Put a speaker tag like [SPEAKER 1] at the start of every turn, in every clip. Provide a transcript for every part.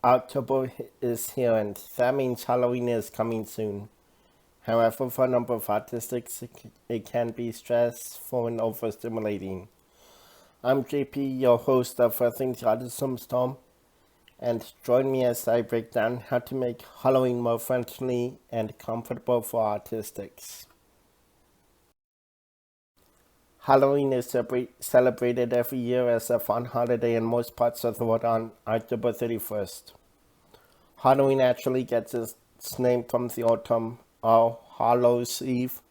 [SPEAKER 1] October is here, and that means Halloween is coming soon. However, for a number of autistics, it can be stressful and overstimulating. I'm JP, your host of the Autism Storm, and join me as I break down how to make Halloween more friendly and comfortable for autistics. Halloween is celebrated every year as a fun holiday in most parts of the world on October 31st. Halloween actually gets its name from the autumn All Hallows Eve,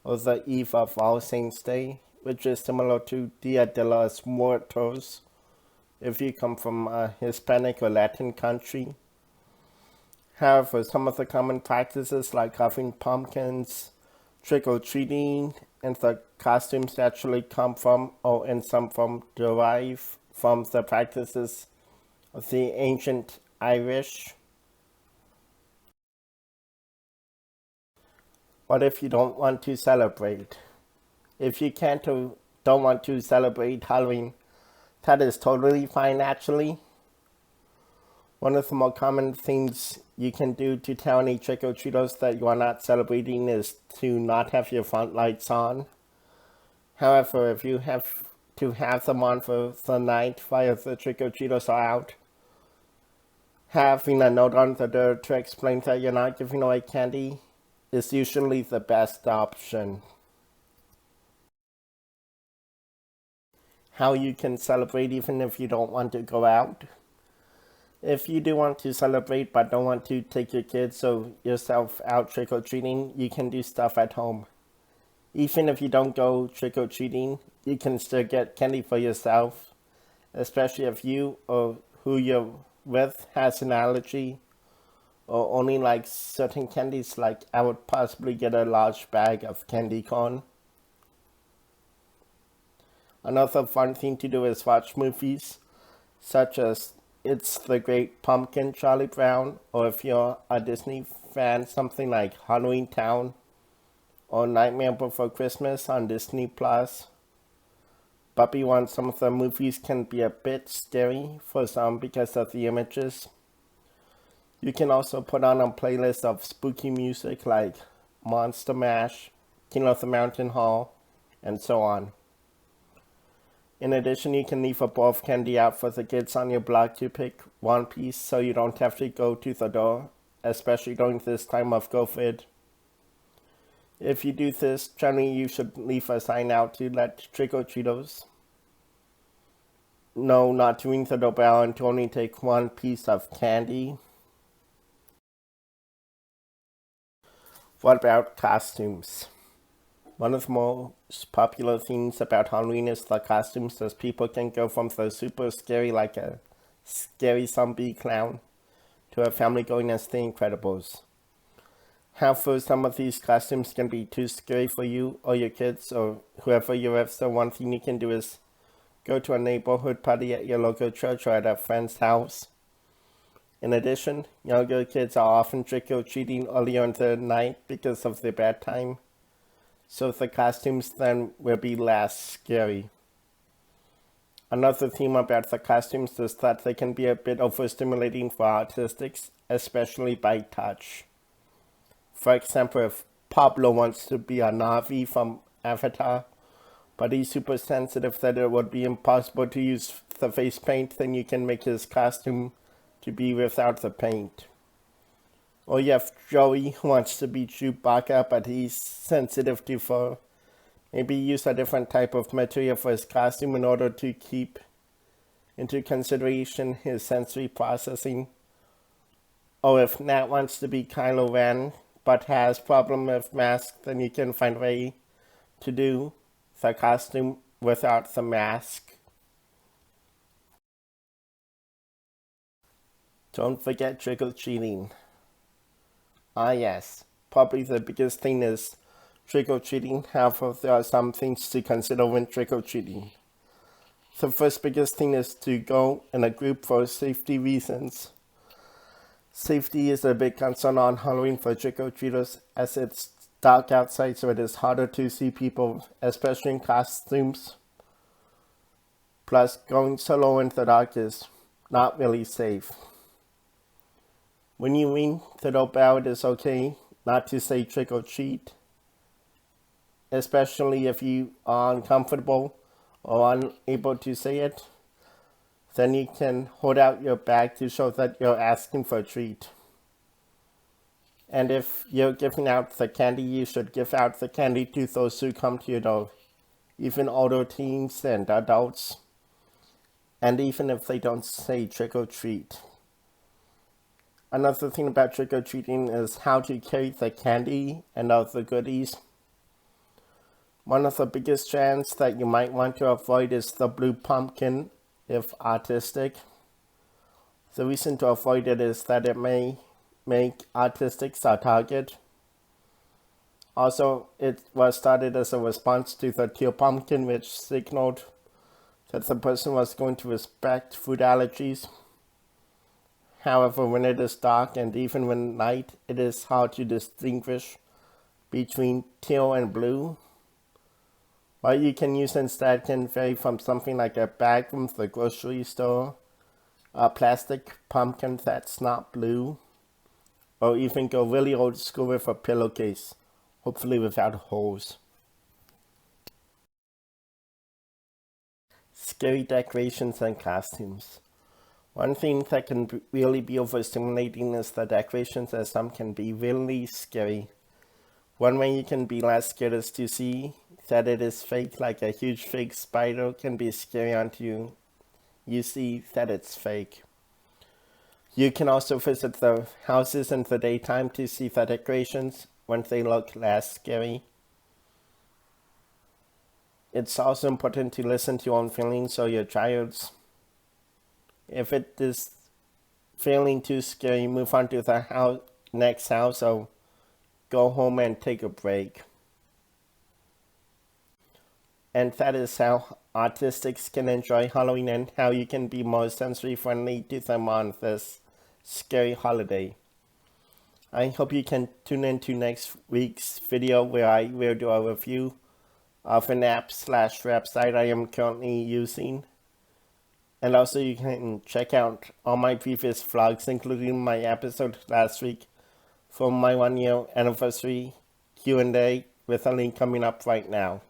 [SPEAKER 1] or the Eve of All Saints' Day, which is similar to Dia de los Muertos if you come from a Hispanic or Latin country. However, some of the common practices like carving pumpkins, trick-or-treating, and the costumes actually come from, or in some form derive from, the practices of the ancient Irish. What if you don't want to celebrate? If you can't or don't want to celebrate Halloween, that is totally fine actually. One of the more common things you can do to tell any trick-or-treaters that you are not celebrating is to not have your front lights on. However, if you have to have them on for the night while the trick-or-treaters are out, having a note on the door to explain that you're not giving away candy is usually the best option. How you can celebrate even if you don't want to go out. If you do want to celebrate but don't want to take your kids or yourself out trick-or-treating, you can do stuff at home. Even if you don't go trick-or-treating, you can still get candy for yourself, especially if you or who you're with has an allergy or only likes certain candies. Like, I would possibly get a large bag of candy corn. Another fun thing to do is watch movies such as It's the Great Pumpkin, Charlie Brown, or if you're a Disney fan, something like Halloween Town or Nightmare Before Christmas on Disney Plus. But be warned, some of the movies can be a bit scary for some because of the images. You can also put on a playlist of spooky music like Monster Mash, King of the Mountain Hall, and so on. In addition, you can leave a bowl of candy out for the kids on your block to pick one piece so you don't have to go to the door, especially during this time of COVID. If you do this, generally you should leave a sign out to let trick-or-treaters know not to ring the doorbell and to only take one piece of candy. What about costumes? One of the most popular things about Halloween is the costumes, as people can go from the super scary, like a scary zombie clown, to a family going as the Incredibles. However, some of these costumes can be too scary for you or your kids or whoever you're with, so one thing you can do is go to a neighborhood party at your local church or at a friend's house. In addition, younger kids are often trick-or-treating earlier in the night because of their bedtime, so the costumes then will be less scary. Another theme about the costumes is that they can be a bit overstimulating for autistics, especially by touch. For example, if Pablo wants to be a Na'vi from Avatar, but he's super sensitive that it would be impossible to use the face paint, then you can make his costume to be without the paint. Or you have Joey who wants to be Chewbacca, but he's sensitive to fur. Maybe use a different type of material for his costume in order to keep into consideration his sensory processing. Or if Nat wants to be Kylo Ren, but has problem with masks, then you can find a way to do the costume without the mask. Don't forget trick-or-treating. Ah yes, probably the biggest thing is trick-or-treating. However, there are some things to consider when trick-or-treating. The first biggest thing is to go in a group for safety reasons. Safety is a big concern on Halloween for trick-or-treaters, as it's dark outside, so it is harder to see people, especially in costumes. Plus, going solo in the dark is not really safe. When you ring the doorbell, it is okay not to say trick or treat, especially if you are uncomfortable or unable to say it. Then you can hold out your bag to show that you're asking for a treat. And if you're giving out the candy, you should give out the candy to those who come to your door, even older teens and adults, and even if they don't say trick or treat. Another thing about trick or treating is how to carry the candy and other goodies. One of the biggest strands that you might want to avoid is the blue pumpkin if autistic. The reason to avoid it is that it may make autistics a target. Also, it was started as a response to the teal pumpkin, which signaled that the person was going to respect food allergies. However, when it is dark and even when night, it is hard to distinguish between teal and blue. What you can use instead can vary from something like a bag from the grocery store, a plastic pumpkin that's not blue, or even go really old school with a pillowcase, hopefully without holes. Scary decorations and costumes. One thing that can really be overstimulating is the decorations, as some can be really scary. One way you can be less scared is to see that it is fake, like a huge fake spider can be scary until you see that it's fake. You can also visit the houses in the daytime to see the decorations when they look less scary. It's also important to listen to your own feelings or your child's. If it is feeling too scary, move on to the next house or go home and take a break. And that is how Autistics can enjoy Halloween and how you can be more sensory friendly to them on this scary holiday. I hope you can tune in to next week's video where I will do a review of an app/website I am currently using. And also you can check out all my previous vlogs, including my episode last week for my 1-year anniversary Q&A with a link coming up right now.